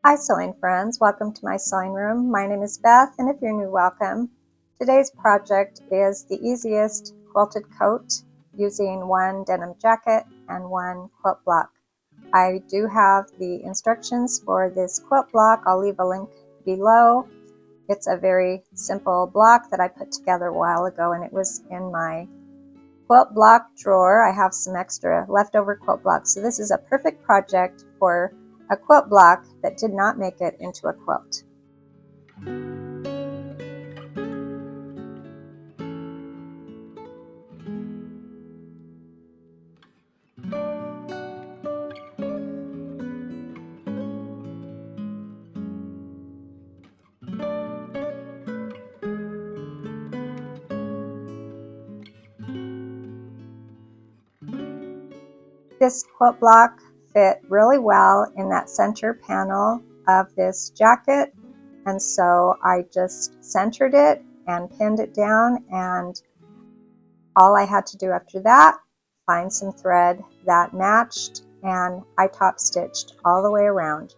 Hi sewing friends, welcome to my sewing room. My name is Beth, and if you're new, welcome. Today's project is the easiest quilted coat using one denim jacket and one quilt block. I do have the instructions for this quilt block. I'll leave a link below. It's a very simple block that I put together a while ago, and it was in my quilt block drawer. I have some extra leftover quilt blocks, so this is a perfect project for a quilt block that did not make it into a quilt. This quilt block fit really well in that center panel of this jacket, and so I just centered it and pinned it down, and all I had to do after that, find some thread that matched, and I top stitched all the way around.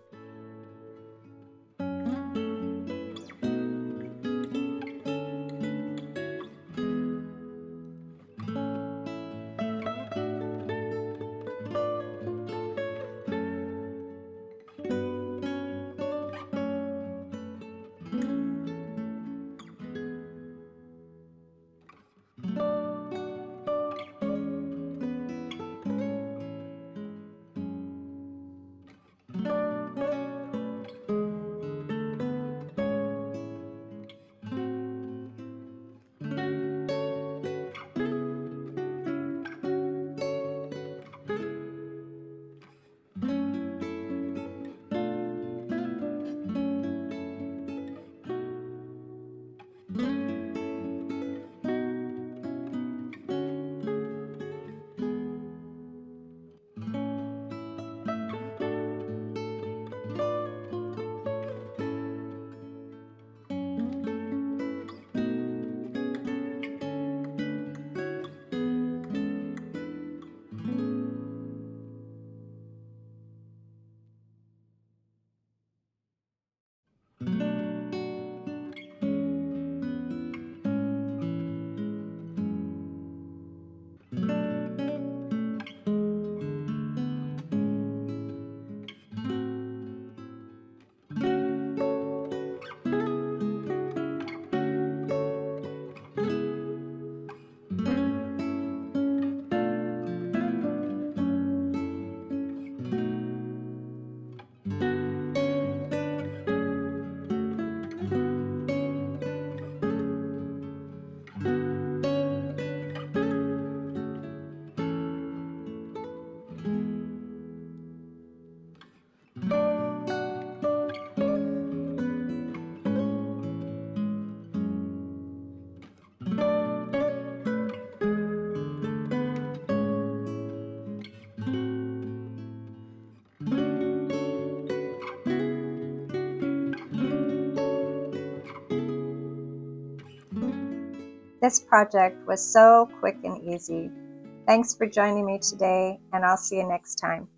This project was so quick and easy. Thanks for joining me today, and I'll see you next time.